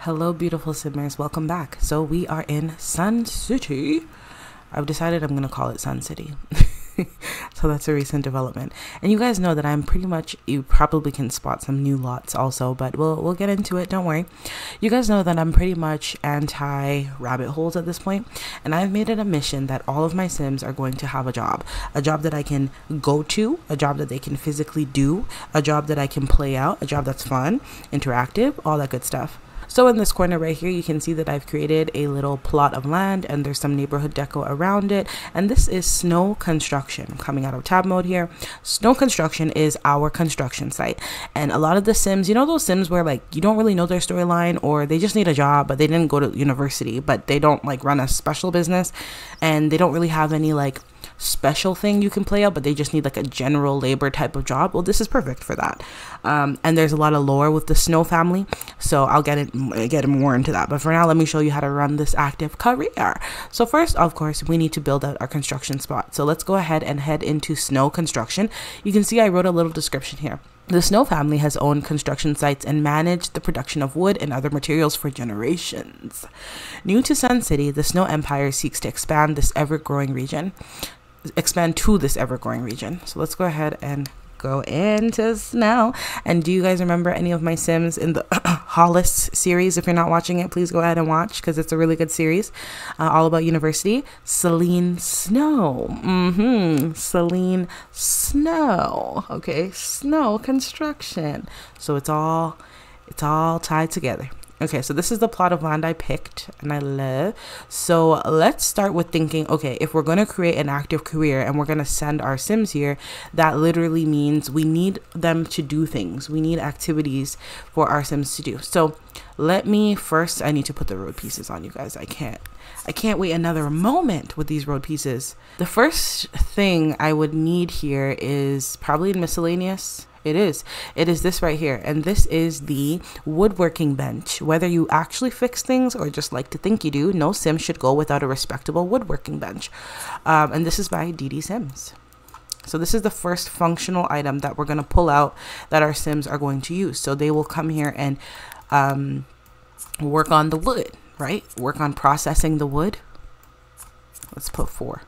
Hello, beautiful simmers. Welcome back. So we are in Sun City. I've decided I'm going to call it Sun City. So that's a recent development. And you guys know that I'm pretty much, you probably can spot some new lots also, but we'll get into it. Don't worry. You guys know that I'm pretty much anti rabbit holes at this point. And I've made it a mission that all of my Sims are going to have a job that I can go to, a job that they can physically do, a job that I can play out, a job that's fun, interactive, all that good stuff. So in this corner right here, you can see that I've created a little plot of land and there's some neighborhood deco around it. And this is snow construction. Coming out of tab mode here. Snow construction is our construction site. And a lot of the Sims, you know those Sims where like you don't really know their storyline, or they just need a job, but they didn't go to university, but they don't like run a special business and they don't really have any like special thing you can play out, but they just need like a general labor type of job. Well, this is perfect for that. And there's a lot of lore with the Snow family, so I'll get more into that. But for now, let me show you how to run this active career. So first, of course, we need to build out our construction spot. So let's go ahead and head into Snow construction. You can see I wrote a little description here. The Snow family has owned construction sites and managed the production of wood and other materials for generations. New to Sun City, the Snow Empire seeks to expand to this ever-growing region. So let's go ahead and go into Snow. And do you guys remember any of my Sims in the Hollis series? If you're not watching it, please go ahead and watch, because it's a really good series, all about university. Celine Snow. Celine Snow. Okay, Snow construction. So it's all tied together. Okay, so this is the plot of land I picked and I love. So let's start with thinking, okay, if we're going to create an active career and we're going to send our Sims here, that literally means we need them to do things. We need activities for our Sims to do. So I need to put the road pieces on, you guys. I can't wait another moment with these road pieces. The first thing I would need here is probably in miscellaneous. It is this right here, and this is the woodworking bench. Whether you actually fix things or just like to think you do, no Sim should go without a respectable woodworking bench. And this is by DD Sims. So this is the first functional item that we're going to pull out that our Sims are going to use. So they will come here and work on the wood, right? Work on processing the wood. Let's put 4.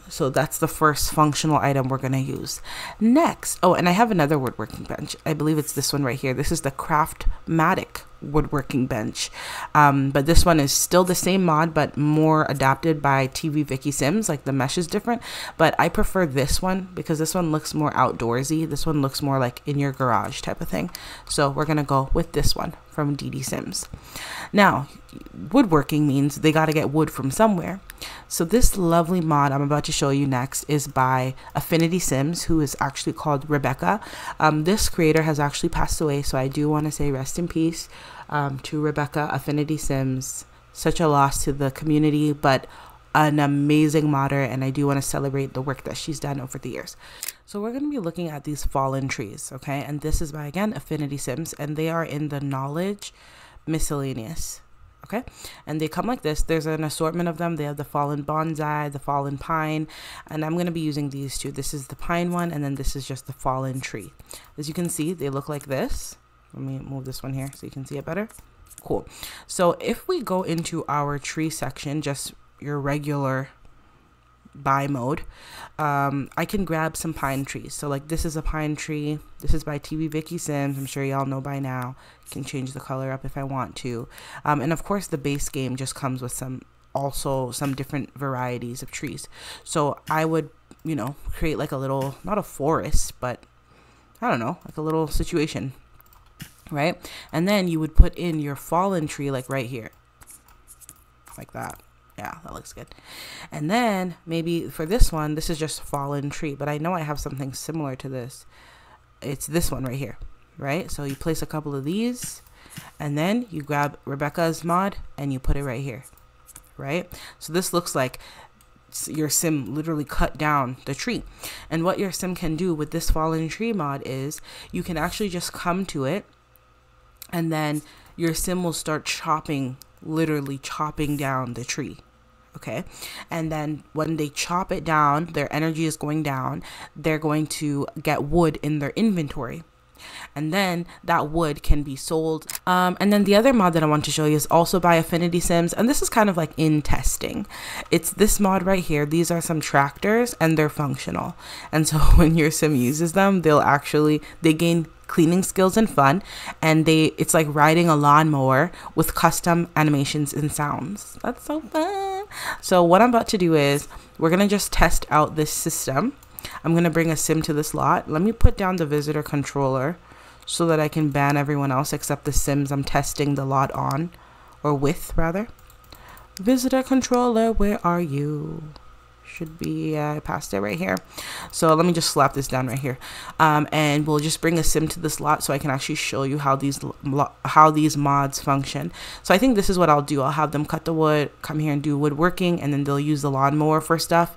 So that's the first functional item we're going to use. Next, oh, and I have another woodworking bench. I believe it's this one right here. This is the Craftmatic woodworking bench. But this one is still the same mod, but more adapted by TV Vicky Sims. Like the mesh is different, but I prefer this one because this one looks more outdoorsy. This one looks more like in your garage type of thing. So we're going to go with this one from DD Sims. Now, woodworking means they got to get wood from somewhere. So this lovely mod I'm about to show you next is by Affinity Sims, who is actually called Rebecca. This creator has actually passed away, so I do want to say rest in peace to Rebecca, Affinity Sims. Such a loss to the community, but an amazing modder, and I do want to celebrate the work that she's done over the years. So we're going to be looking at these fallen trees, okay? And this is by, again, Affinity Sims, and they are in the knowledge miscellaneous. Okay, and they come like this. There's an assortment of them. They have the fallen bonsai, the fallen pine, and I'm going to be using these two. This is the pine one, and then this is just the fallen tree. As you can see, they look like this. Let me move this one here so you can see it better. Cool. So if we go into our tree section, just your regular buy mode, I can grab some pine trees. So like this is a pine tree. This is by TV Vicky Sims. I'm sure y'all know by now. Can change the color up if I want to. And of course the base game just comes with some different varieties of trees. So I would, create like a little, not a forest, but I don't know, like a little situation, right? And then you would put in your fallen tree like right here, like that. Yeah, that looks good. And then maybe for this one, this is just fallen tree, but I know I have something similar to this. It's this one right here, right? So you place a couple of these, and then you grab Rebecca's mod and you put it right here, right? So this looks like your Sim literally cut down the tree. And what your Sim can do with this fallen tree mod is you can actually just come to it, and then your Sim will start literally chopping down the tree. Okay, and then when they chop it down, their energy is going down. They're going to get wood in their inventory. And then that wood can be sold. And then the other mod that I want to show you is also by Affinity Sims, and this is kind of like in testing. It's this mod right here. These are some tractors and they're functional, and so when your sim uses them, they gain cleaning skills and fun, and it's like riding a lawnmower with custom animations and sounds. That's so fun. So what I'm about to do is we're gonna just test out this system. I'm gonna bring a sim to this lot. Let me put down the visitor controller so that I can ban everyone else except the sims I'm testing the lot on, or with rather. Visitor controller, where are you? Should be, I passed it right here. So let me just slap this down right here. And we'll just bring a sim to this lot so I can actually show you how these mods function. So I think this is what I'll do. I'll have them cut the wood, come here and do woodworking, and then they'll use the lawnmower for stuff.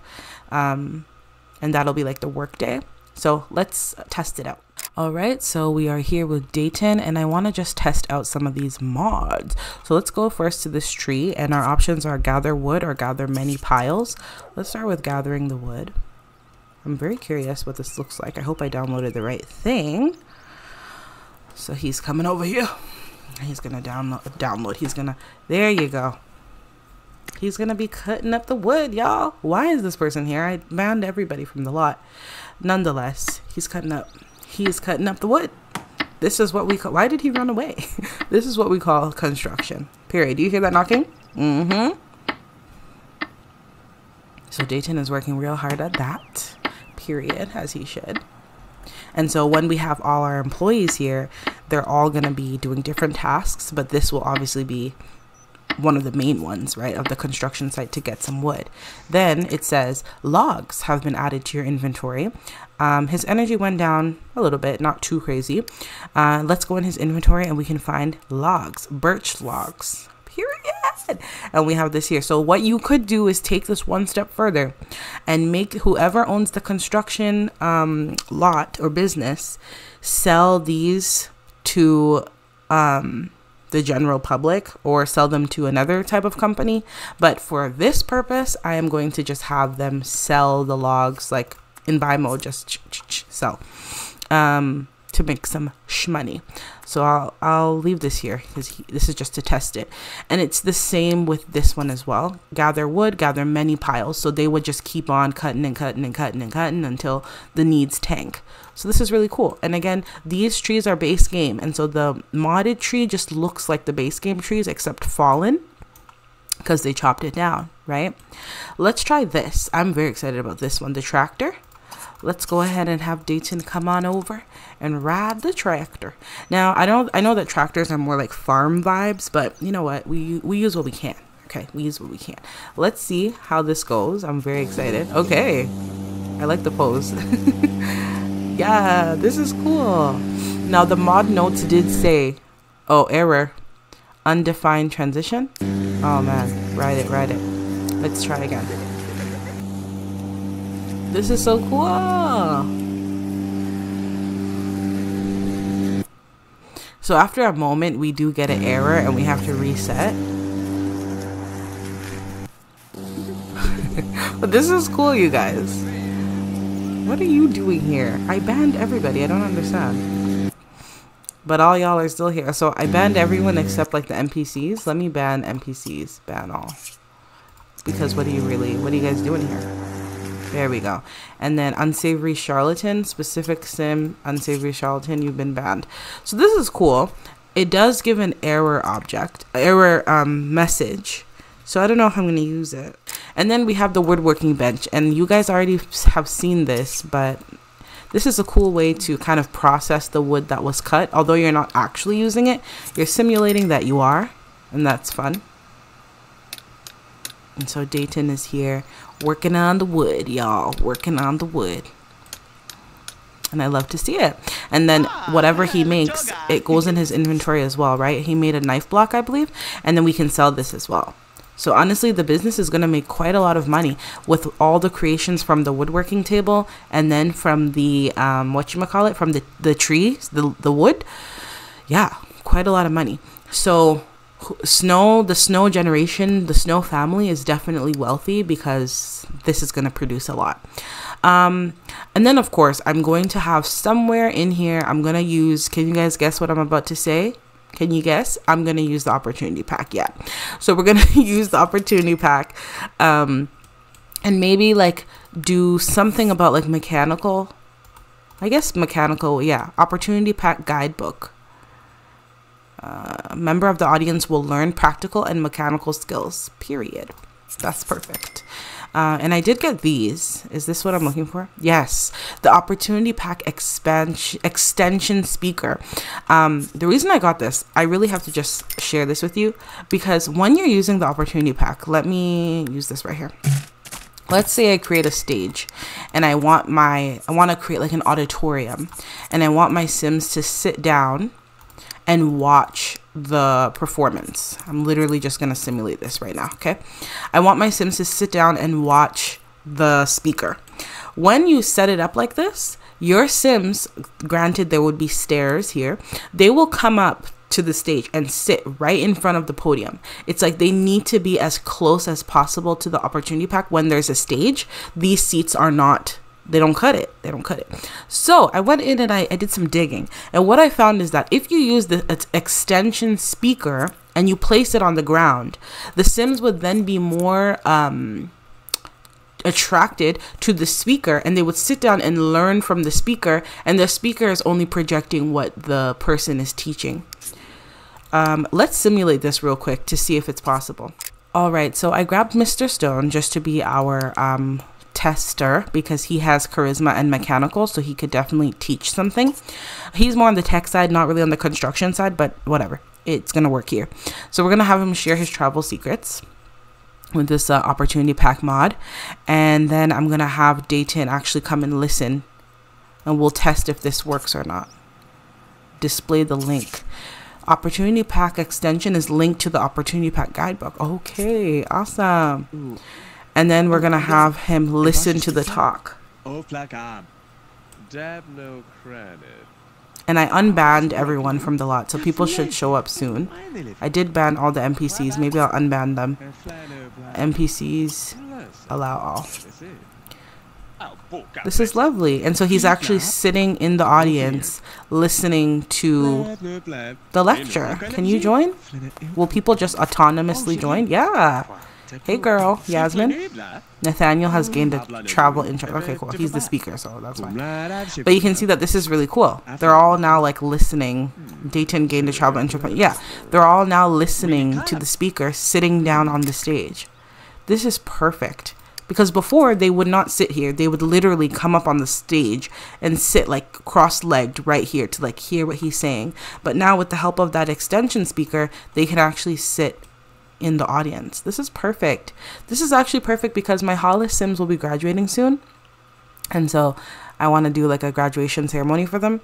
And that'll be like the work day. So let's test it out. All right, so we are here with Dayton, and I want to just test out some of these mods. So let's go first to this tree, and our options are gather wood or gather many piles. Let's start with gathering the wood. I'm very curious what this looks like. I hope I downloaded the right thing. So he's coming over here. He's gonna download. He's gonna, there you go. He's gonna be cutting up the wood, y'all. Why is this person here? I banned everybody from the lot. Nonetheless, he's cutting up the wood. This is what we call, why did he run away? This is what we call construction, period. Do you hear that knocking? Mm-hmm. So Dayton is working real hard at that, period, as he should. And so when we have all our employees here, they're all going to be doing different tasks, but this will obviously be one of the main ones, right, of the construction site to get some wood. Then it says logs have been added to your inventory. His energy went down a little bit, not too crazy. Let's go in his inventory and we can find logs, birch logs, period. And we have this here. So what you could do is take this one step further and make whoever owns the construction lot or business sell these to the general public or sell them to another type of company. But for this purpose, I am going to just have them sell the logs, like in buy mode, just sell to make some shmoney. So I'll leave this here because this is just to test it. And it's the same with this one as well. Gather wood, gather many piles. So they would just keep on cutting and cutting and cutting and cutting until the needs tank. So this is really cool. And again, these trees are base game. And so the modded tree just looks like the base game trees except fallen because they chopped it down, right? Let's try this. I'm very excited about this one, the tractor. Let's go ahead and have Dayton come on over and ride the tractor. Now, I know that tractors are more like farm vibes, but you know what? We use what we can. Okay, we use what we can. Let's see how this goes. I'm very excited. Okay, I like the pose. Yeah, this is cool. Now, the mod notes did say, oh, error, undefined transition. Oh man, ride it. Let's try again. This is so cool. So after a moment, we do get an error and we have to reset. But this is cool, you guys. What are you doing here? I banned everybody. I don't understand. But all y'all are still here. So I banned everyone except like the NPCs. Let me ban NPCs. Ban all. Because what are you guys doing here? There we go. And then unsavory charlatan, specific sim, unsavory charlatan, you've been banned. So this is cool. It does give an error message. So I don't know how I'm going to use it. And then we have the woodworking bench. And you guys already have seen this, but this is a cool way to kind of process the wood that was cut. Although you're not actually using it, you're simulating that you are. And that's fun. And so Dayton is here working on the wood, y'all. Working on the wood. And I love to see it. And then whatever he makes, it goes in his inventory as well, right? He made a knife block, I believe. And then we can sell this as well. So honestly, the business is going to make quite a lot of money with all the creations from the woodworking table. And then from the, whatchamacallit, from the trees, the wood. Yeah, quite a lot of money. So the snow generation, the snow family is definitely wealthy because this is going to produce a lot. And then, of course, I'm going to have somewhere in here, I'm going to use, can you guys guess what I'm about to say? Can you guess? I'm going to use the opportunity pack. Yeah. So we're going to use the opportunity pack. And maybe like do something about like mechanical. I guess mechanical. Yeah. Opportunity pack guidebook. A member of the audience will learn practical and mechanical skills. Period. That's perfect. And I did get these. Is this what I'm looking for? Yes. The opportunity pack extension speaker. The reason I got this, I really have to just share this with you, because when you're using the opportunity pack, let me use this right here. Let's say I create a stage and I want to create like an auditorium, and I want my Sims to sit down and watch the performance. I'm literally just going to simulate this right now. Okay. I want my Sims to sit down and watch the speaker. When you set it up like this, your Sims, granted there would be stairs here, they will come up to the stage and sit right in front of the podium. It's like they need to be as close as possible to the opportunity pack. When there's a stage, these seats are not, they don't cut it. They don't cut it. So I went in and I did some digging. And what I found is that if you use the extension speaker and you place it on the ground, the Sims would then be more attracted to the speaker, and they would sit down and learn from the speaker, and the speaker is only projecting what the person is teaching. Let's simulate this real quick to see if it's possible. All right, so I grabbed Mr. Stone just to be our tester, because he has charisma and mechanical, so he could definitely teach something. He's more on the tech side, not really on the construction side, but whatever, it's gonna work here. So we're gonna have him share his travel secrets with this opportunity pack mod, and then I'm gonna have Dayton actually come and listen, and we'll test if this works or not. Display the link. Opportunity pack extension is linked to the opportunity pack guidebook. Okay, awesome. And then we're gonna have him listen to the talk. And I unbanned everyone from the lot, so people should show up soon. I did ban all the NPCs. Maybe I'll unban them. NPCs, allow all. This is lovely. And so he's actually sitting in the audience listening to the lecture. Can you join? Will people just autonomously join? Yeah. Hey girl, Yasmin. Nathaniel has gained a travel interest. Okay, cool. He's the speaker, so that's fine. But you can see that this is really cool. They're all now like listening. Dayton gained a travel interest. Yeah, they're all now listening to the speaker sitting down on the stage. This is perfect. Because before, they would not sit here. They would literally come up on the stage and sit like cross-legged right here to like hear what he's saying. But now with the help of that extension speaker, they can actually sit in the audience. This is perfect. This is actually perfect because my Hollis Sims will be graduating soon. And so I want to do like a graduation ceremony for them.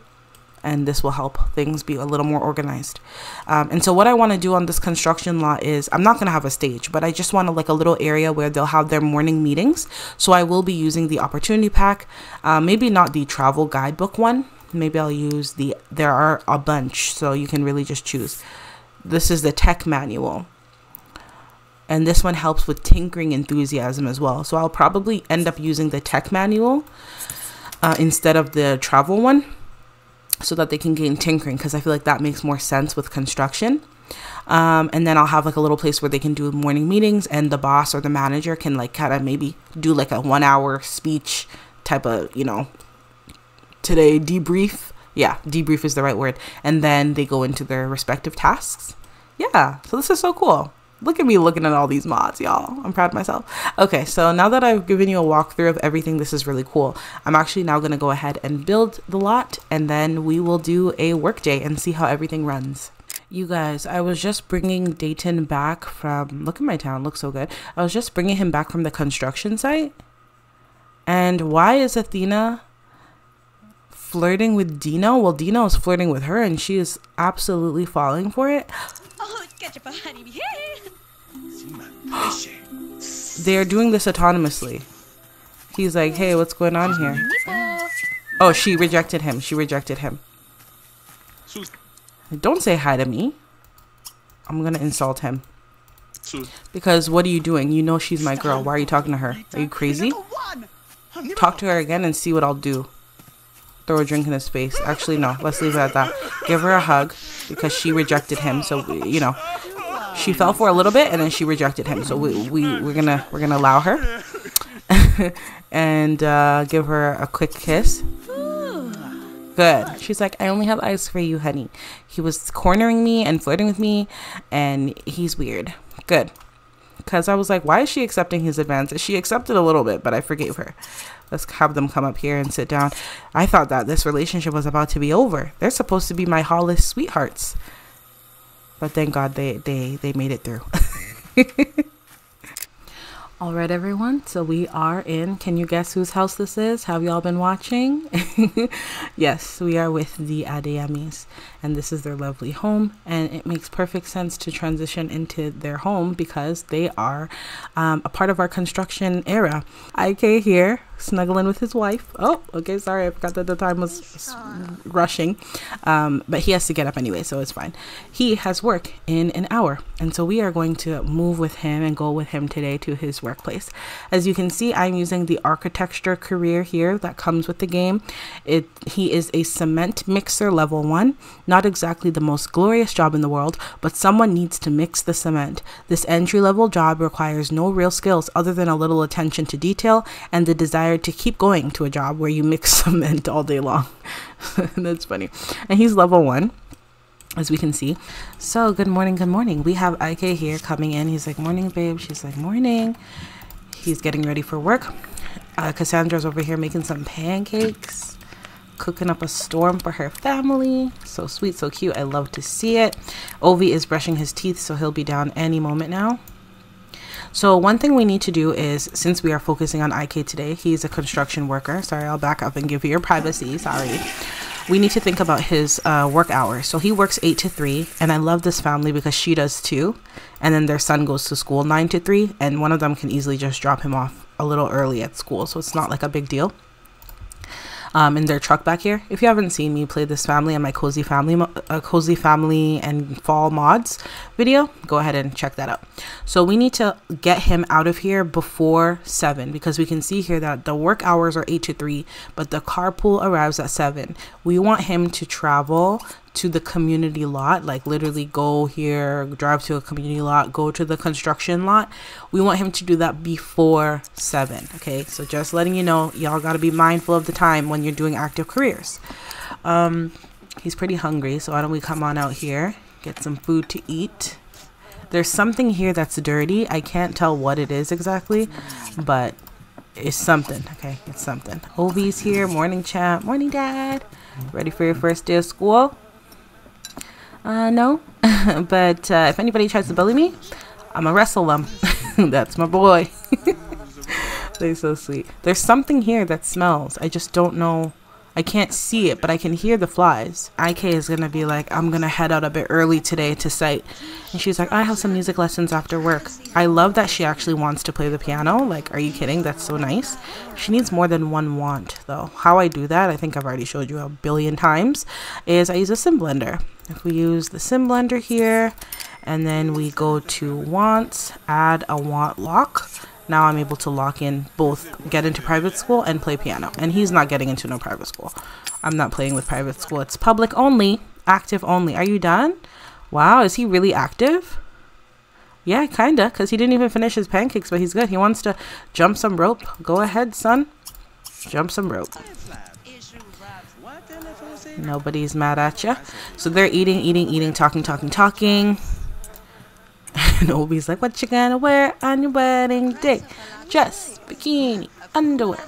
And this will help things be a little more organized. And so what I want to do on this construction lot is, I'm not going to have a stage, but I just want to like a little area where they'll have their morning meetings. So I will be using the opportunity pack, maybe not the travel guidebook one. Maybe I'll use there are a bunch, so you can really just choose. This is the tech manual. And this one helps with tinkering enthusiasm as well. So I'll probably end up using the tech manual instead of the travel one, so that they can gain tinkering, because I feel like that makes more sense with construction. And then I'll have like a little place where they can do morning meetings, and the boss or the manager can like kind of maybe do like a 1 hour speech type of, you know, today debrief. Yeah, debrief is the right word. And then they go into their respective tasks. Yeah, so this is so cool. Look at me looking at all these mods, y'all. I'm proud of myself. Okay, so now that I've given you a walkthrough of everything, this is really cool. I'm actually now going to go ahead and build the lot, and then we will do a work day and see how everything runs. You guys, I was just bringing Dayton back from, look at my town, looks so good. I was just bringing him back from the construction site. And why is Athena flirting with Dino? Well, Dino is flirting with her, and she is absolutely falling for it. They're doing this autonomously. He's like, hey, what's going on here? Oh, she rejected him. She rejected him. Don't say hi to me. I'm gonna insult him. Because what are you doing? You know she's my girl. Why are you talking to her? Are you crazy? talk to her again and see what I'll do. Throw a drink in his face. Actually, no. Let's leave it at that. Give her a hug because she rejected him. So, you know, she fell for a little bit and then she rejected him. So we're gonna allow her and give her a quick kiss. Good. She's like, I only have eyes for you, honey. He was cornering me and flirting with me, and he's weird. Good. Because I was like, why is she accepting his advances? She accepted a little bit, but I forgave her. Let's have them come up here and sit down. I thought that this relationship was about to be over. They're supposed to be my Hollis sweethearts. But thank God they made it through. All right, everyone. So we are in. Can you guess whose house this is? Have y'all been watching? Yes, we are with the Adeyamis, and this is their lovely home. And it makes perfect sense to transition into their home because they are a part of our construction era. IK here, snuggling with his wife. Oh, okay, sorry, I forgot that the time was rushing. But he has to get up anyway, so it's fine. He has work in an hour, and so we are going to move with him and go with him today to his workplace. As you can see, I'm using the architecture career here that comes with the game. He is a cement mixer level 1. Not exactly the most glorious job in the world, but someone needs to mix the cement. This entry-level job requires no real skills other than a little attention to detail and the desire to keep going to a job where you mix cement all day long. That's funny. And he's level 1, as we can see. So good morning, good morning. We have IK here coming in. He's like, morning, babe. She's like, morning. He's getting ready for work. Cassandra's over here making some pancakes, cooking up a storm for her family. So sweet, so cute. I love to see it. Ovi is brushing his teeth, so he'll be down any moment now. So one thing we need to do is, since we are focusing on IK today, he's a construction worker. Sorry, I'll back up and give you your privacy. Sorry. We need to think about his work hours. So he works 8 to 3, and I love this family because she does too. And then their son goes to school 9 to 3, and one of them can easily just drop him off a little early at school. So it's not like a big deal. In their truck back here. If you haven't seen me play this family on my cozy family and fall mods video, go ahead and check that out. So we need to get him out of here before 7 because we can see here that the work hours are 8 to 3, but the carpool arrives at 7. We want him to travel to the community lot, like literally go here, drive to a community lot, go to the construction lot. We want him to do that before 7. Okay, so just letting you know, y'all got to be mindful of the time when you're doing active careers. He's pretty hungry, so why don't we come on out here, get some food to eat. There's something here that's dirty. I can't tell what it is exactly, but it's something. Okay, it's something. Ovi's here. Morning, champ. Morning, dad. Ready for your first day of school? No, but if anybody tries to bully me, I'm gonna wrestle them. That's my boy. They're so sweet. There's something here that smells. I just don't know. I can't see it, but I can hear the flies. IK is gonna be like, I'm gonna head out a bit early today to site. And she's like, I have some music lessons after work. I love that she actually wants to play the piano. Like, are you kidding? That's so nice. She needs more than one want, though. How I do that, I think I've already showed you a billion times, is I use a sim blender. If we use the sim blender here, and then we go to wants, add a want lock. Now I'm able to lock in both get into private school and play piano. And he's not getting into no private school. I'm not playing with private school. It's public only, active only. Are you done? Wow, is he really active? Yeah, kinda, because he didn't even finish his pancakes, but he's good. He wants to jump some rope. Go ahead, son. Jump some rope. Nobody's mad at you. So they're eating, talking. And Obi's like, what you gonna wear on your wedding day? Dress, bikini, underwear.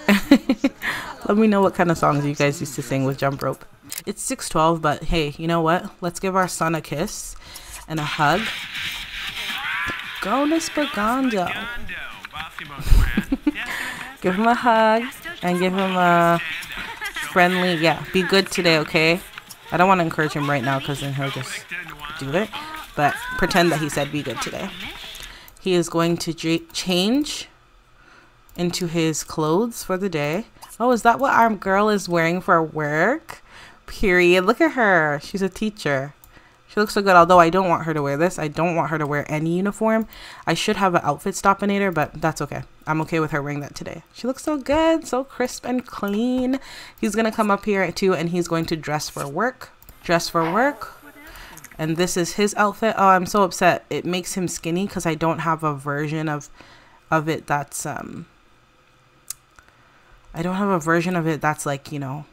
Let me know what kind of songs you guys used to sing with jump rope. It's 6:12, but hey, you know what? Let's give our son a kiss and a hug. Go Nispagondo. Give him a hug and give him a friendly, yeah, be good today, okay? I don't want to encourage him right now because then he'll just do it. But pretend that he said be good today. He is going to change into his clothes for the day. Oh, is that what our girl is wearing for work? Period. Look at her. She's a teacher. She looks so good, although I don't want her to wear this. I don't want her to wear any uniform. I should have an outfit stoppinator, but that's okay. I'm okay with her wearing that today. She looks so good, so crisp and clean. He's going to come up here too, and he's going to dress for work. Dress for work. And this is his outfit. Oh, I'm so upset. It makes him skinny because I don't have a version of it that's, I don't have a version of it that's like, you know.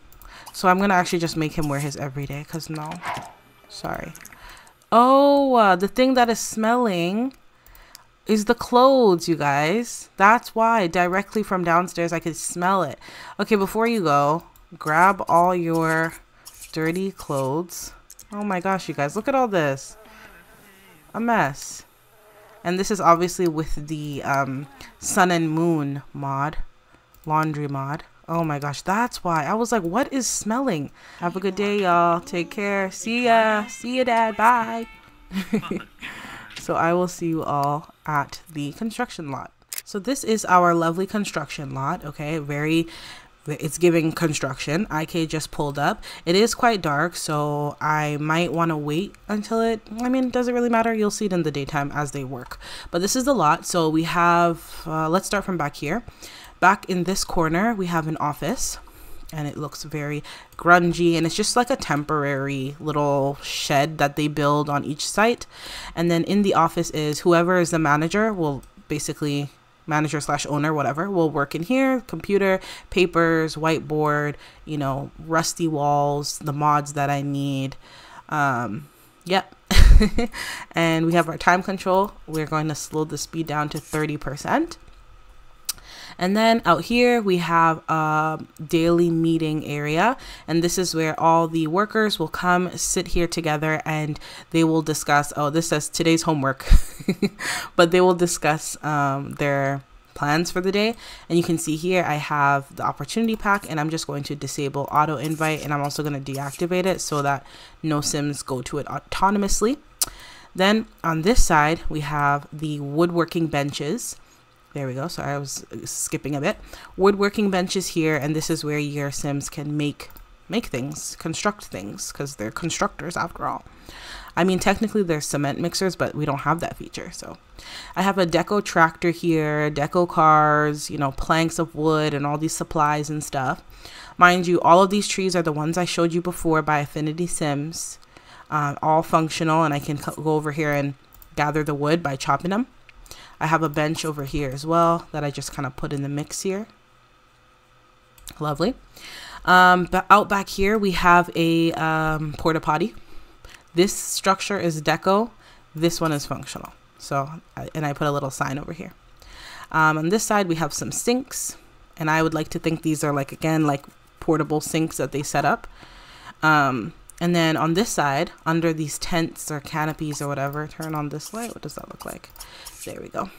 So I'm going to actually just make him wear his everyday because no. Sorry. Oh, the thing that is smelling is the clothes, you guys. That's why directly from downstairs I could smell it. Okay, before you go, grab all your dirty clothes. Oh my gosh, you guys, look at all this. A mess. And this is obviously with the sun and moon mod, laundry mod. Oh my gosh, that's why. I was like, what is smelling? Have a good day, y'all. Take care. See ya. See ya, Dad. Bye. So I will see you all at the construction lot. So this is our lovely construction lot. Okay, it's giving construction. IK just pulled up. It is quite dark, so I might want to wait until it doesn't really matter. You'll see it in the daytime as they work. But this is the lot. So we have, let's start from back here. Back in this corner, we have an office, and it looks very grungy, and it's just like a temporary little shed that they build on each site. And then in the office is whoever is the manager will basically, manager / owner, whatever, will work in here. Computer, papers, whiteboard, you know, rusty walls, the mods that I need. Yep. And we have our time control. We're going to slow the speed down to 30%. And then out here we have a daily meeting area, and this is where all the workers will come sit here together and they will discuss, oh, this says today's homework, but they will discuss their plans for the day. And you can see here I have the opportunity pack, and I'm just going to disable auto invite, and I'm also going to deactivate it so that no Sims go to it autonomously. Then on this side we have the woodworking benches. There we go. Sorry, I was skipping a bit. Woodworking benches here, and this is where your Sims can make things, construct things, because they're constructors after all. I mean, technically they're cement mixers, but we don't have that feature. So I have a deco tractor here, deco cars, you know, planks of wood, and all these supplies and stuff. Mind you, all of these trees are the ones I showed you before by Affinity Sims, all functional, and I can go over here and gather the wood by chopping them. I have a bench over here as well that I just kind of put in the mix here. Lovely. But out back here we have a porta potty. This structure is deco. This one is functional. So, and I put a little sign over here. On this side we have some sinks, and I would like to think these are like, again, like portable sinks that they set up. And then on this side, under these tents or canopies or whatever, turn on this light. What does that look like? There we go.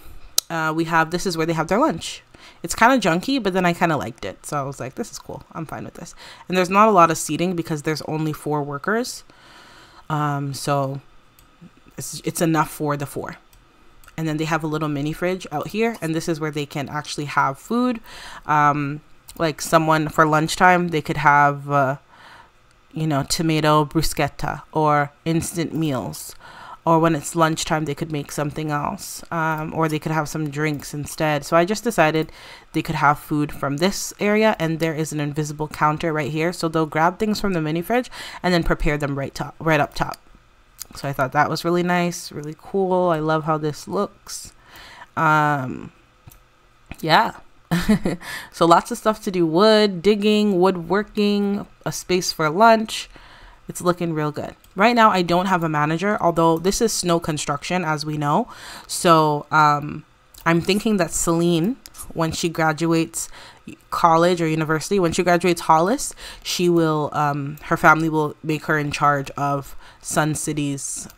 We have, this is where they have their lunch. It's kind of junky, but then I kind of liked it. So I was like, this is cool. I'm fine with this. And there's not a lot of seating because there's only 4 workers. So it's enough for the 4. And then they have a little mini fridge out here. And this is where they can actually have food. Like someone for lunchtime, they could have, you know, tomato bruschetta or instant meals. Or when it's lunchtime, they could make something else, or they could have some drinks instead. So I just decided they could have food from this area, and there is an invisible counter right here. So they'll grab things from the mini fridge and then prepare them right up top. So I thought that was really nice, really cool. I love how this looks. Yeah. So lots of stuff to do: wood digging, woodworking, a space for lunch. It's looking real good. Right now, I don't have a manager, although this is snow construction, as we know. So I'm thinking that Celine, when she graduates college or university, when she graduates Hollis, she will, her family will make her in charge of Sun City's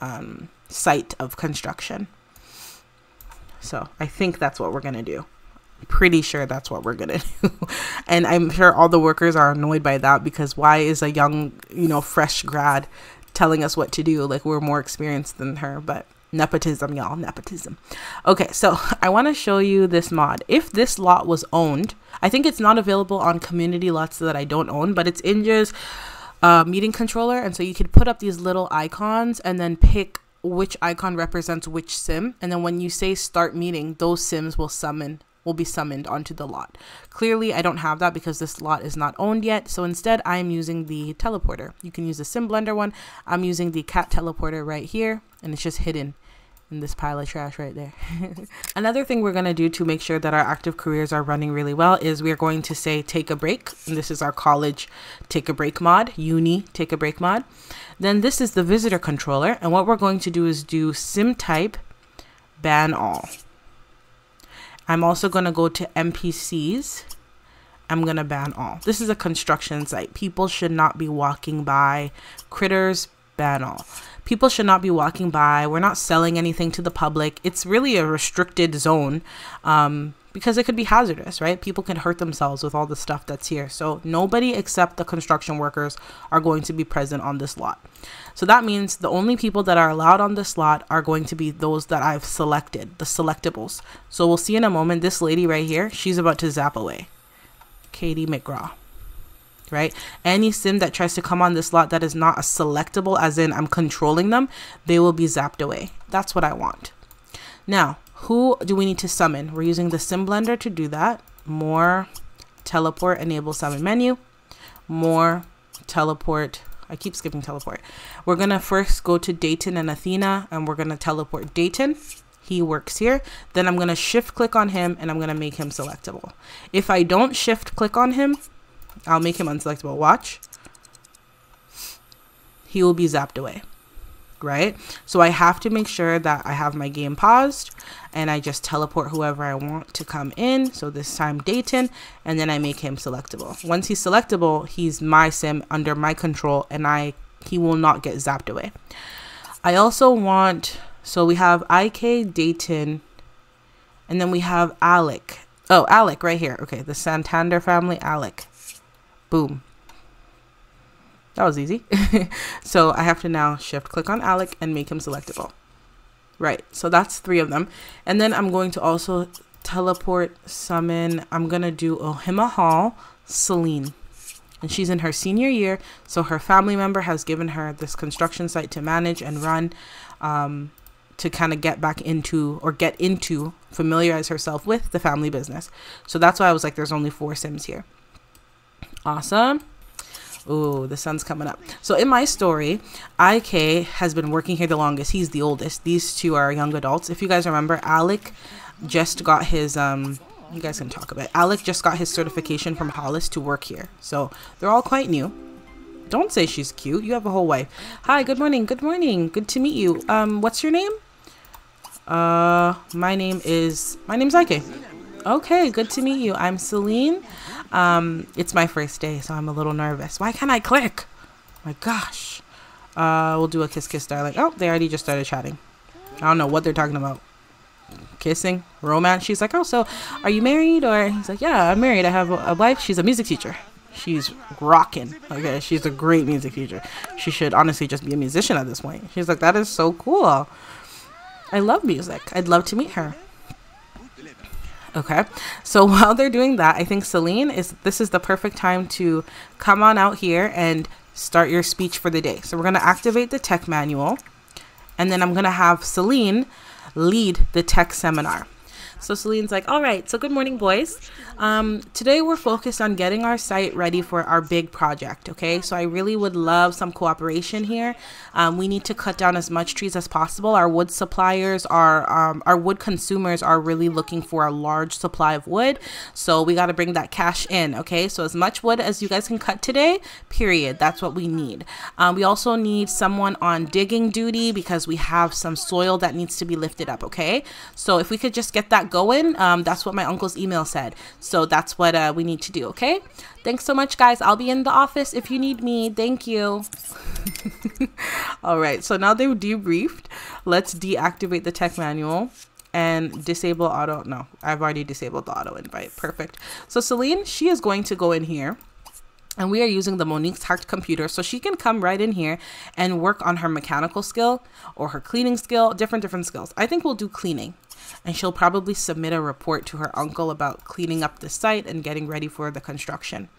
site of construction. So I think that's what we're going to do. Pretty sure that's what we're gonna do. And I'm sure all the workers are annoyed by that, because why is a young, you know, fresh grad telling us what to do? Like, we're more experienced than her. But nepotism, y'all, nepotism. Okay, so I want to show you this mod. If this lot was owned, I think it's not available on community lots that I don't own, but it's in just meeting controller. And so you could put up these little icons and then pick which icon represents which sim. And then when you say start meeting, those sims will be summoned onto the lot. Clearly, I don't have that because this lot is not owned yet. So instead, I'm using the teleporter. You can use the sim blender one. I'm using the cat teleporter right here, and it's just hidden in this pile of trash right there. Another thing we're going to do to make sure that our active careers are running really well is we're going to say take a break. And this is our college take a break mod, uni take a break mod. Then this is the visitor controller. And what we're going to do is do sim type ban all. I'm also going to go to NPCs. I'm going to ban all. This is a construction site. People should not be walking by. Critters, ban all. People should not be walking by. We're not selling anything to the public. It's really a restricted zone because it could be hazardous, right? People can hurt themselves with all the stuff that's here. So nobody except the construction workers are going to be present on this lot. So that means the only people that are allowed on this lot are going to be those that I've selected, the selectables. So we'll see in a moment, this lady right here, she's about to zap away. Katie McGraw. Right? Any sim that tries to come on this lot that is not a selectable, as in I'm controlling them, they will be zapped away. That's what I want. Now, who do we need to summon? We're using the sim blender to do that. More, teleport, enable summon menu. More, teleport. I keep skipping teleport. We're going to first go to Dayton and Athena, and we're going to teleport Dayton. He works here. Then I'm going to shift click on him, and I'm going to make him selectable. If I don't shift click on him, I'll make him unselectable. Watch. He will be zapped away, right? So I have to make sure that I have my game paused and I just teleport whoever I want to come in. So this time Dayton, and then I make him selectable. Once he's selectable, he's my sim under my control, and he will not get zapped away. I also want, so we have IK, Dayton, and then we have Alec. Oh, Alec right here. Okay, the Santander family, Alec. Boom. That was easy. So I have to now shift click on Alec and make him selectable. Right. So that's 3 of them. And then I'm going to also teleport, summon. I'm going to do Ohima Hall, Celine. And she's in her senior year. So her family member has given her this construction site to manage and run, to kind of get back into, or get into, familiarize herself with the family business. So that's why I was like, there's only 4 sims here. Awesome. Oh, the sun's coming up. So in my story, IK has been working here the longest. He's the oldest. These 2 are young adults. If you guys remember, Alec just got his, you guys can talk about it. Alec just got his certification from Hollis to work here. So they're all quite new. Don't say she's cute. You have a whole wife. Hi, good morning. Good morning. Good to meet you. What's your name? My name's IK. Okay, good to meet you. I'm Celine. It's my first day, so I'm a little nervous. Why can't I click? My gosh. We'll do a kiss darling. Oh, they already just started chatting. I don't know what they're talking about. Kissing, romance. She's like, oh, so are you married? Or he's like, yeah, I'm married. I have a wife. She's a music teacher. She's rocking. Okay, she's a great music teacher. She should honestly just be a musician at this point. She's like, that is so cool. I love music. I'd love to meet her. Okay, so while they're doing that, I think Celine this is the perfect time to come on out here and start your speech for the day. So we're going to activate the tech manual, and then I'm going to have Celine lead the tech seminar. So Celine's like, all right, so good morning, boys. Today we're focused on getting our site ready for our big project, okay? So I really would love some cooperation here. We need to cut down as much trees as possible. Our wood suppliers, our wood consumers are really looking for a large supply of wood. So we got to bring that cash in, okay? So as much wood as you guys can cut today, period. That's what we need. We also need someone on digging duty because we have some soil that needs to be lifted up, okay? So if we could just get that going, that's what my uncle's email said. So that's what we need to do, okay? Thanks so much, guys. I'll be in the office if you need me. Thank you. All right, so now they've debriefed. Let's deactivate the tech manual and disable auto. No, I've already disabled the auto invite. Perfect. So Celine, she is going to go in here, and we are using the Monique's hacked computer, so she can come right in here and work on her mechanical skill or her cleaning skill, different skills. I think we'll do cleaning. And she'll probably submit a report to her uncle about cleaning up the site and getting ready for the construction.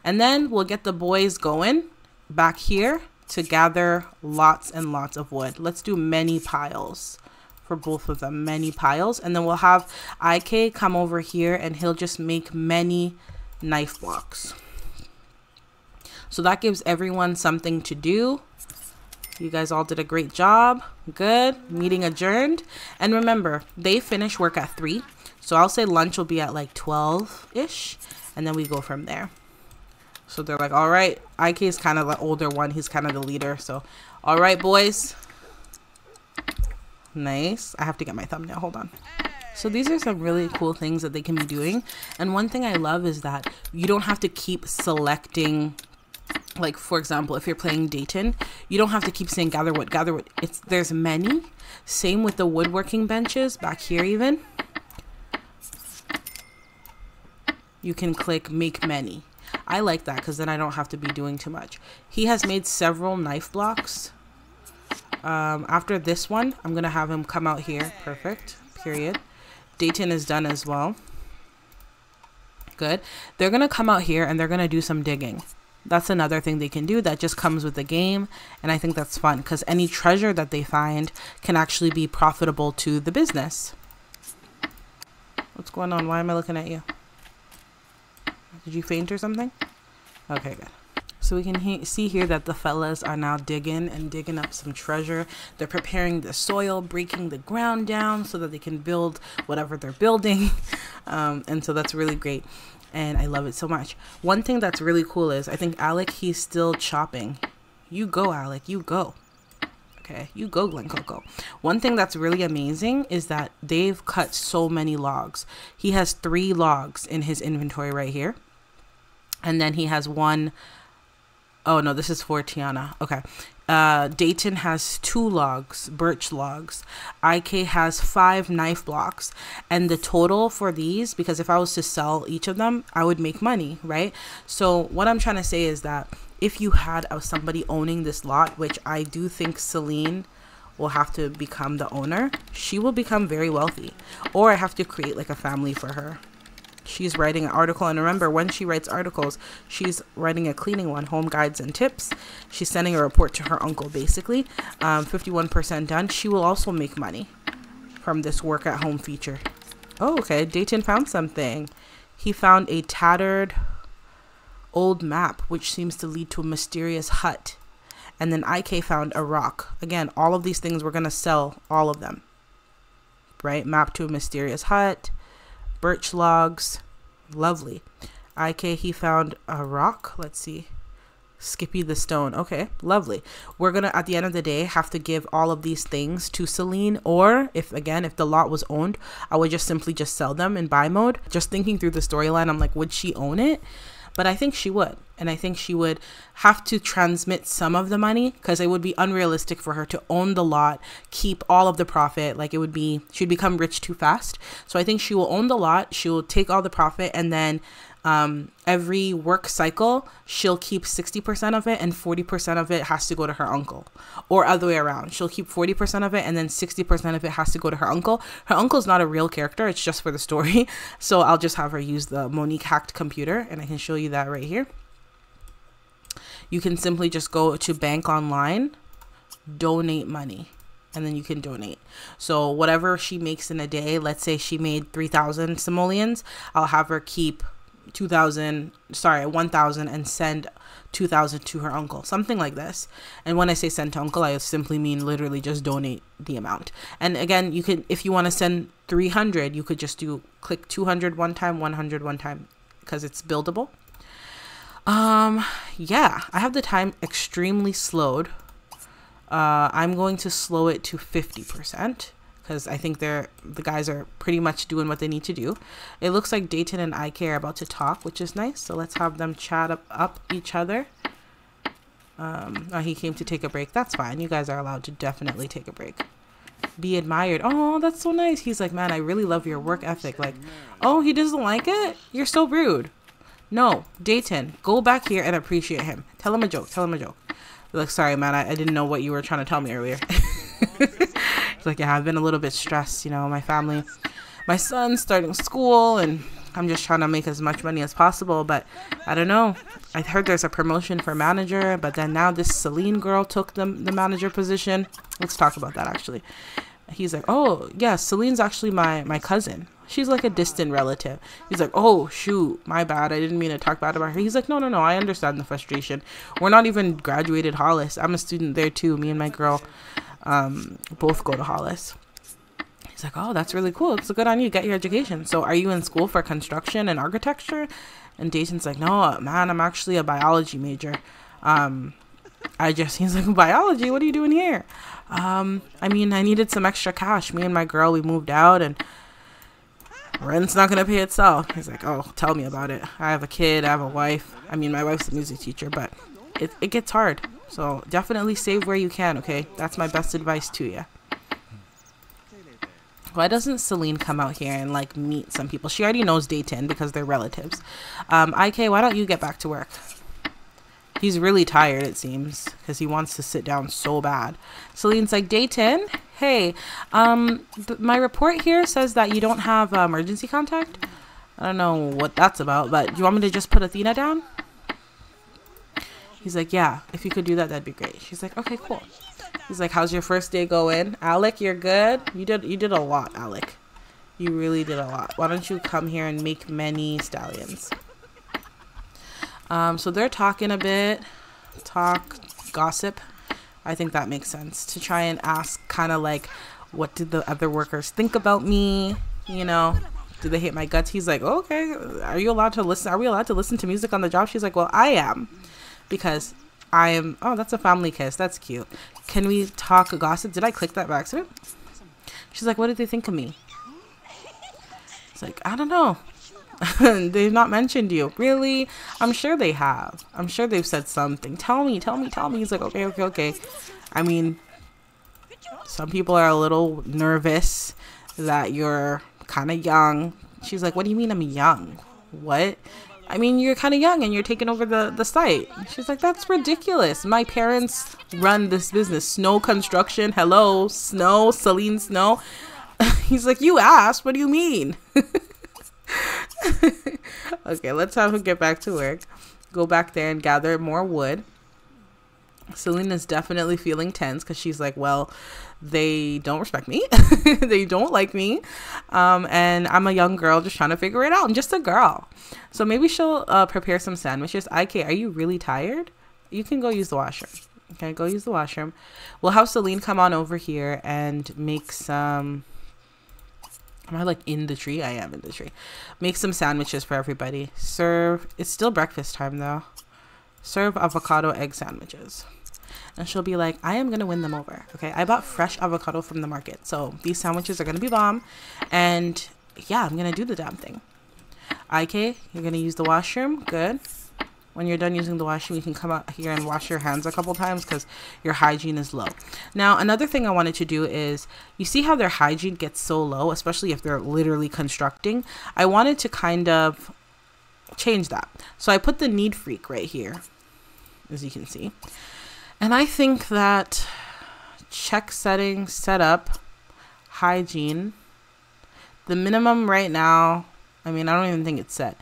And then we'll get the boys going back here to gather lots and lots of wood. Let's do many piles for both of them, many piles. And then we'll have IK come over here and he'll just make many knife blocks. So that gives everyone something to do. You guys all did a great job. Good. Meeting adjourned. And remember, they finish work at 3. So I'll say lunch will be at like 12-ish. And then we go from there. So they're like, all right. IK is kind of the older one. He's kind of the leader. So, all right, boys. Nice. I have to get my thumbnail. Hold on. So these are some really cool things that they can be doing. And one thing I love is that you don't have to keep selecting. Like, for example, if you're playing Dayton, you don't have to keep saying gather wood, gather wood. There's many. Same with the woodworking benches back here even. You can click make many. I like that because then I don't have to be doing too much. He has made several knife blocks. After this one, I'm going to have him come out here. Perfect. Period. Dayton is done as well. Good. They're going to come out here and they're going to do some digging. That's another thing they can do that just comes with the game. And I think that's fun because any treasure that they find can actually be profitable to the business. What's going on? Why am I looking at you? Did you faint or something? Okay, good. So we can see here that the fellas are now digging up some treasure. They're preparing the soil, breaking the ground down so that they can build whatever they're building. And so that's really great. And I love it so much. One thing that's really cool is I think Alec, he's still chopping. You go, Alec, you go. Okay, you go, Glen Coco. One thing that's really amazing is that they've cut so many logs. He has 3 logs in his inventory right here. And then he has 1. Oh, no, this is for Tiana. Okay. Dayton has 2 logs, birch logs. IK has 5 knife blocks. And the total for these, because if I was to sell each of them, I would make money, right? So what I'm trying to say is that if you had somebody owning this lot, which I do think Celine will have to become the owner, she will become very wealthy. Or I have to create like a family for her. She's writing an article, and remember, when she writes articles, she's writing a cleaning one, home guides and tips. She's sending a report to her uncle, basically. 51% done. She will also make money from this work at home feature. Oh, okay. Dayton found something. He found a tattered old map, which seems to lead to a mysterious hut. And then IK found a rock. Again, all of these things, we're going to sell all of them. Right? Map to a mysterious hut. Birch logs. Lovely. IK, he found a rock. Let's see. Skippy the stone. Okay, lovely. We're gonna, at the end of the day, have to give all of these things to Celine, or if the lot was owned, I would just simply sell them in buy mode. Just thinking through the storyline, I'm like, would she own it? But I think she would. And I think she would have to transmit some of the money, because it would be unrealistic for her to own the lot, keep all of the profit. Like, it would be, she'd become rich too fast. So I think she will own the lot. She will take all the profit, and then every work cycle, she'll keep 60% of it and 40% of it has to go to her uncle, or other way around. She'll keep 40% of it and then 60% of it has to go to her uncle. Her uncle's not a real character. It's just for the story. So I'll just have her use the Monique hacked computer, and I can show you that right here. You can simply just go to bank online, donate money, and then you can donate. So whatever she makes in a day, let's say she made 3,000 simoleons, I'll have her keep 1,000 and send 2,000 to her uncle, something like this. And when I say send to uncle, I simply mean literally just donate the amount. And again, you can, if you want to send 300, you could just click 200 one time, 100 one time, because it's buildable. Yeah, I have the time extremely slowed. I'm going to slow it to 50%. Because I think the guys are pretty much doing what they need to do. It looks like Dayton and IK are about to talk, which is nice. So let's have them chat up each other. Oh, he came to take a break. That's fine. You guys are allowed to definitely take a break. Be admired. Oh, that's so nice. He's like, man, I really love your work ethic. Like, oh, he doesn't like it? You're so rude. No, Dayton, go back here and appreciate him. Tell him a joke. Tell him a joke. Like, sorry, man, I didn't know what you were trying to tell me earlier. It's like, yeah, I've been a little bit stressed, you know, my family, my son's starting school and I'm just trying to make as much money as possible, but I don't know. I heard there's a promotion for manager, but then now this Celine girl took the manager position. Let's talk about that, actually. He's like, oh, yeah, Celine's actually my cousin. She's like a distant relative. He's like, oh, shoot, my bad. I didn't mean to talk bad about her. He's like, no, I understand the frustration. We're not even graduated Hollis. I'm a student there, too. Me and my girl both go to Hollis. He's like, oh, that's really cool. It's good on you. Get your education. So are you in school for construction and architecture? And Dayton's like, no, man, I'm actually a biology major. He's like, biology? What are you doing here? I mean, I needed some extra cash. Me and my girl, we moved out and rent's not going to pay itself. He's like, oh, tell me about it. I have a kid. I have a wife. I mean, my wife's a music teacher, but it gets hard. So definitely save where you can, okay? That's my best advice to you. Why doesn't Celine come out here and like meet some people? She already knows Dayton because they're relatives. IK, why don't you get back to work? He's really tired, it seems, because he wants to sit down so bad. Celine's like, Dayton, hey, my report here says that you don't have emergency contact. I don't know what that's about, but do you want me to just put Athena down? He's like, yeah, if you could do that, that'd be great. She's like, okay, cool. He's like, how's your first day going? Alec, you're good? You did a lot, Alec. You really did a lot. Why don't you come here and make many stallions? So they're talking a bit. Gossip. I think that makes sense. To try and ask kind of like, what did the other workers think about me? You know, do they hate my guts? He's like, okay, are you allowed to listen? Are we allowed to listen to music on the job? She's like, well, I am. Because I am, oh, that's a family kiss. That's cute. Can we talk gossip? Did I click that by accident? She's like, what did they think of me? It's like, I don't know. They've not mentioned you. Really? I'm sure they have. I'm sure they've said something. Tell me. He's like, okay. I mean, some people are a little nervous that you're kind of young. She's like, what do you mean I'm young? What? I mean, you're kind of young and you're taking over the site. She's like, that's ridiculous. My parents run this business. Snow construction. Hello, Snow, Celine Snow. He's like, you asked. What do you mean? Okay, let's have him get back to work. Go back there and gather more wood. Celine is definitely feeling tense because she's like, well, they don't respect me. They don't like me. And I'm a young girl just trying to figure it out. I'm just a girl. So maybe she'll prepare some sandwiches. IK, are you really tired? You can go use the washroom. Okay, go use the washroom. We'll have Celine come on over here and make some... Am I like in the tree? I am in the tree. Make some sandwiches for everybody. Serve... It's still breakfast time though. Serve avocado egg sandwiches. And she'll be like, I am going to win them over. Okay, I bought fresh avocado from the market. So these sandwiches are going to be bomb. And yeah, I'm going to do the damn thing. IK, you're going to use the washroom. Good. When you're done using the washroom, you can come out here and wash your hands a couple times because your hygiene is low. Now, another thing I wanted to do is, you see how their hygiene gets so low, especially if they're literally constructing? I wanted to kind of change that. So I put the need freak right here, as you can see. And I think that check settings, setup, hygiene, the minimum right now, I mean, I don't even think it's set.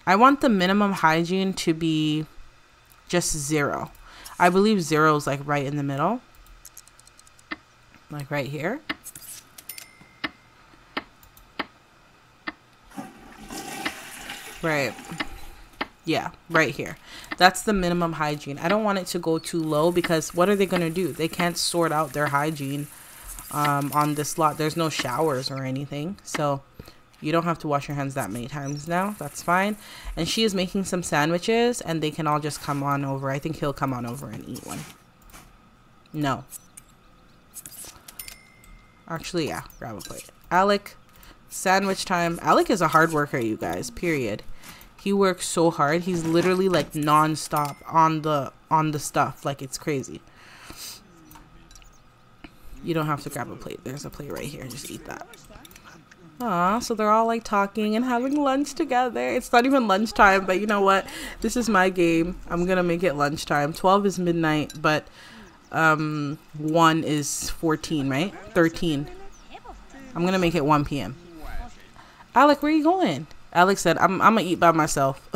I want the minimum hygiene to be just 0. I believe 0 is like right in the middle. Like right here. Right. Yeah, right here. That's the minimum hygiene. I don't want it to go too low because what are they going to do? They can't sort out their hygiene on this lot. There's no showers or anything. So you don't have to wash your hands that many times now. That's fine. And she is making some sandwiches and they can all just come on over. I think he'll come on over and eat one. No. Actually, yeah, grab a plate. Alec, sandwich time. Alec is a hard worker, you guys, period. He works so hard. He's literally like non-stop on the stuff. Like it's crazy. You don't have to grab a plate. There's a plate right here. Just eat that. Aw, so they're all like talking and having lunch together. It's not even lunchtime, but you know what? This is my game. I'm gonna make it lunchtime. 12 is midnight, but 1 is 14, right? 13. I'm gonna make it 1 p.m. Alec, where are you going? Alex said, I'm gonna eat by myself.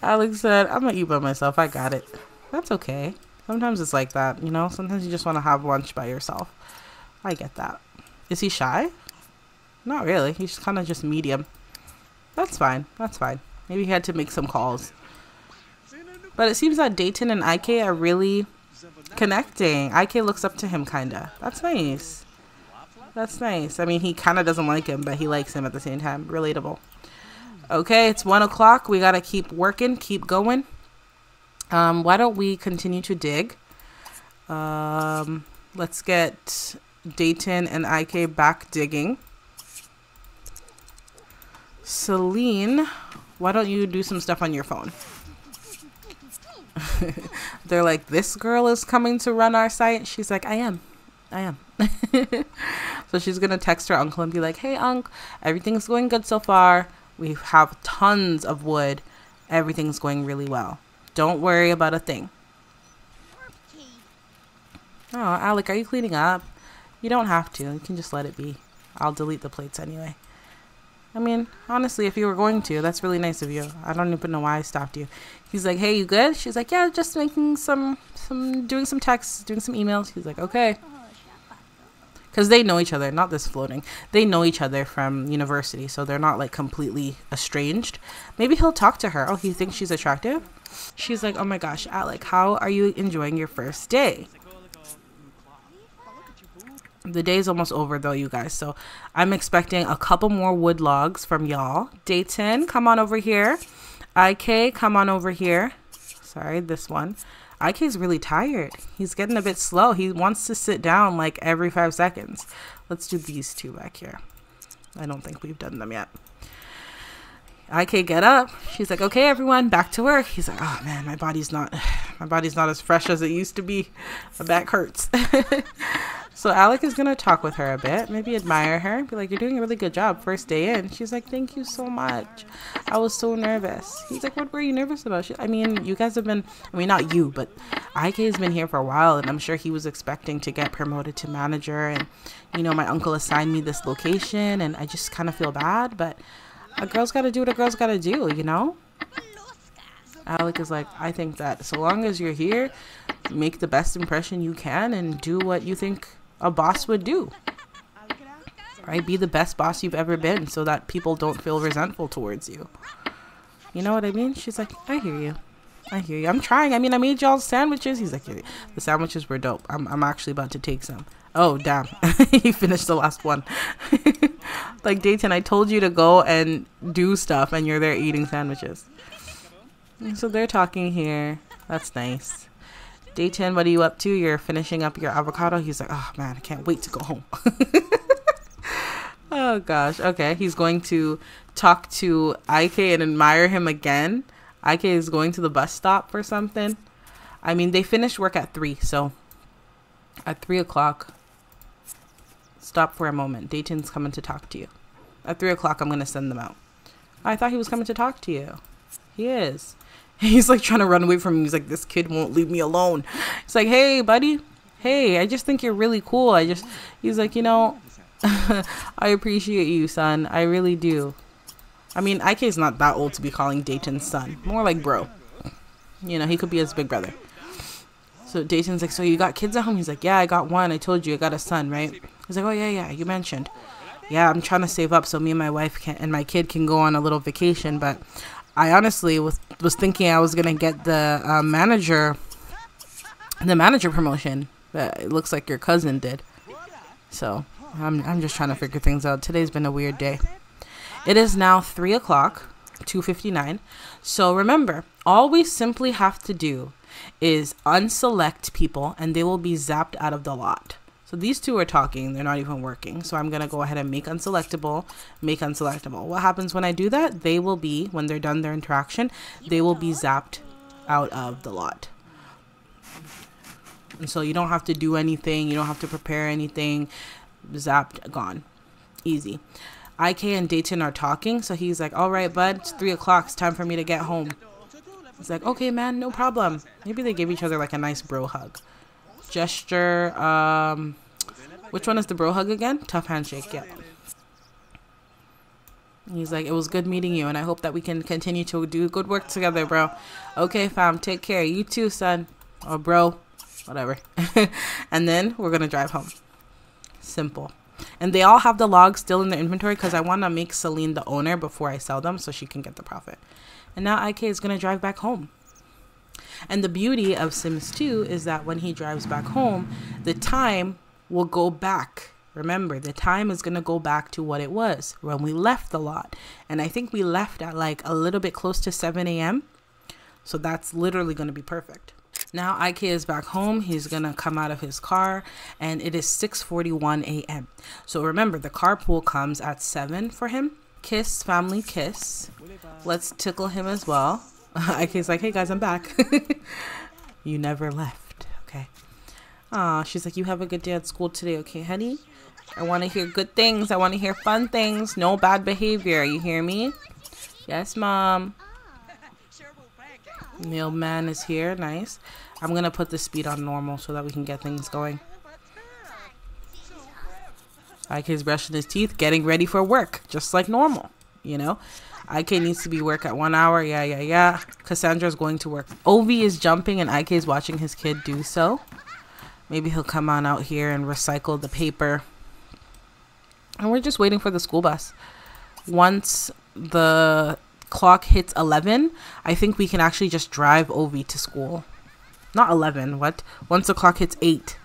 Alex said, I'm gonna eat by myself. I got it. That's okay. Sometimes it's like that, you know? Sometimes you just want to have lunch by yourself. I get that. Is he shy? Not really. He's kind of just medium. That's fine. That's fine. Maybe he had to make some calls. But it seems that Dayton and IK are really connecting. IK looks up to him, kind of. That's nice. That's nice. I mean, he kind of doesn't like him, but he likes him at the same time. Relatable. Okay, it's 1 o'clock. We got to keep working, keep going. Why don't we continue to dig? Let's get Dayton and IK back digging. Celine, why don't you do some stuff on your phone? They're like, this girl is coming to run our site. She's like, I am. So she's gonna text her uncle and be like, hey unc, everything's going good so far. We have tons of wood. Everything's going really well. Don't worry about a thing. Oh, Alec, are you cleaning up? You don't have to. You can just let it be. I'll delete the plates anyway. I mean, honestly, if you were going to, that's really nice of you. I don't even know why I stopped you. He's like, hey, you good? She's like, yeah, just making doing some texts, doing some emails. He's like, okay. Because they know each other, not this floating. They know each other from university, so they're not like completely estranged. Maybe he'll talk to her. Oh, he thinks she's attractive? She's like, oh my gosh, Alec, how are you enjoying your first day? The day's almost over though, you guys, so I'm expecting a couple more wood logs from y'all. Dayton, come on over here. IK, come on over here. Sorry, this one. IK's really tired. He's getting a bit slow. He wants to sit down like every 5 seconds. Let's do these two back here. I don't think we've done them yet. IK, get up. She's like, okay, everyone, back to work. He's like, oh man, my body's not as fresh as it used to be. My back hurts. So Alec is going to talk with her a bit, maybe admire her, be like, you're doing a really good job first day in. She's like, thank you so much. I was so nervous. He's like, what were you nervous about? I mean, you guys have been, I mean, not you, but IK has been here for a while, and I'm sure he was expecting to get promoted to manager. And, you know, my uncle assigned me this location, and I just kind of feel bad, but a girl's got to do what a girl's got to do, you know? Alec is like, I think that so long as you're here, make the best impression you can and do what you think a boss would do, right? Be the best boss you've ever been so that people don't feel resentful towards you. You know what I mean? She's like, I hear you. I hear you. I'm trying. I mean, I made y'all sandwiches. He's like, the sandwiches were dope. I'm actually about to take some. Oh, damn. He finished the last one. Like, Dayton, I told you to go and do stuff and you're there eating sandwiches. And so they're talking here. That's nice. Dayton, what are you up to? You're finishing up your avocado. He's like, oh man, I can't wait to go home. Oh gosh. Okay, he's going to talk to IK and admire him again. IK is going to the bus stop for something. I mean, they finished work at 3, so at 3 o'clock, stop for a moment. Dayton's coming to talk to you. At 3 o'clock, I'm going to send them out. I thought he was coming to talk to you. He is. He's like trying to run away from me. He's like, this kid won't leave me alone. It's like, hey, buddy. Hey, I just think you're really cool. He's like, you know, I appreciate you, son. I really do. I mean, IK's not that old to be calling Dayton's son. More like bro. You know, he could be his big brother. So Dayton's like, so you got kids at home? He's like, yeah, I got one. I told you I got a son, right? He's like, oh, yeah, you mentioned. Yeah, I'm trying to save up so me and my wife and my kid can go on a little vacation, but I honestly was thinking I was gonna get the manager promotion, but it looks like your cousin did. So I'm just trying to figure things out. Today's been a weird day. It is now 3 o'clock, 2:59. So remember, all we simply have to do is unselect people, and they will be zapped out of the lot. So these two are talking, they're not even working. So I'm going to go ahead and make unselectable. What happens when I do that? They will be, when they're done their interaction, they will be zapped out of the lot. And so you don't have to do anything. You don't have to prepare anything. Zapped, gone. Easy. IK and Dayton are talking. So he's like, all right, bud, it's 3 o'clock. It's time for me to get home. He's like, okay, man, no problem. Maybe they give each other like a nice bro hug. Gesture, which one is the bro hug again? Tough handshake, yeah. He's like, it was good meeting you, and I hope that we can continue to do good work together, bro. Okay, fam, take care. You too, son. Or bro, whatever. And then we're going to drive home. Simple. And they all have the logs still in their inventory because I want to make Celine the owner before I sell them so she can get the profit. And now IK is going to drive back home. And the beauty of Sims 2 is that when he drives back home, the time will go back. Remember, the time is going to go back to what it was when we left the lot. And I think we left at like a little bit close to 7 a.m. So that's literally going to be perfect. Now IK is back home. He's going to come out of his car and it is 6:41 a.m. So remember, the carpool comes at 7 for him. Kiss, family kiss. Let's tickle him as well. IK's like, hey guys, I'm back. You never left. Okay. She's like, you have a good day at school today. Okay, honey? I want to hear good things. I want to hear fun things. No bad behavior. You hear me? Yes, mom. Mailman is here. Nice. I'm going to put the speed on normal so that we can get things going. IK's brushing his teeth, getting ready for work, just like normal, you know? IK needs to be work at 1 hour. Yeah. Cassandra's going to work. Ovi is jumping and IK is watching his kid do so. Maybe he'll come on out here and recycle the paper. And we're just waiting for the school bus. Once the clock hits 11, I think we can actually just drive Ovi to school. Not 11, what? Once the clock hits 8.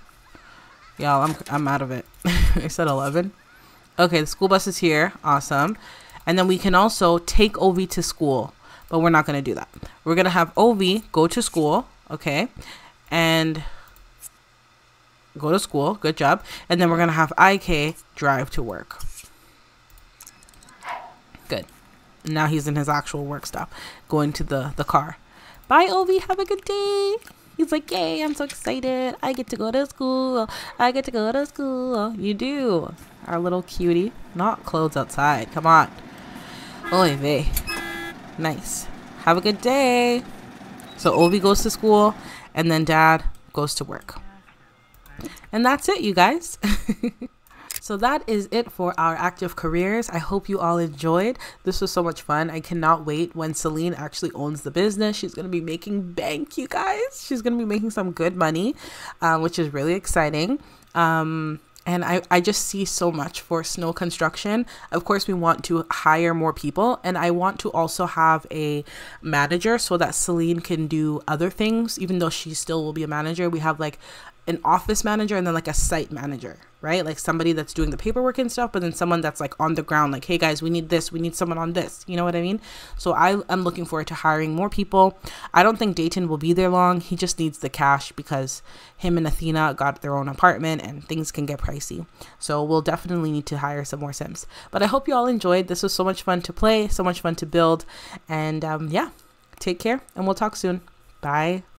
Y'all, I'm out of it. I said 11. Okay, the school bus is here. Awesome. And then we can also take Ovi to school. But we're not going to do that. We're going to have Ovi go to school. Okay. And go to school. Good job. And then we're going to have IK drive to work. Good. Now he's in his actual work stop. Going to the car. Bye, Ovi. Have a good day. He's like, yay, I'm so excited. I get to go to school. I get to go to school. You do. Our little cutie. Not clothes outside. Come on. Oy vey. Nice. Have a good day. So Ovi goes to school and then dad goes to work. And that's it, you guys. So that is it for our active careers. I hope you all enjoyed. This was so much fun. I cannot wait when Celine actually owns the business. She's going to be making bank, you guys. She's going to be making some good money, which is really exciting. And I just see so much for snow construction. Of course, we want to hire more people. And I want to also have a manager so that Celine can do other things. Even though she still will be a manager, we have like an office manager and then like a site manager, right? Like somebody that's doing the paperwork and stuff, but then someone that's like on the ground, like, hey guys, we need this, we need someone on this, you know what I mean? So I'm looking forward to hiring more people. I don't think Dayton will be there long. He just needs the cash because him and Athena got their own apartment and things can get pricey. So we'll definitely need to hire some more Sims. But I hope you all enjoyed. This was so much fun to play, so much fun to build. And yeah, take care and we'll talk soon. Bye.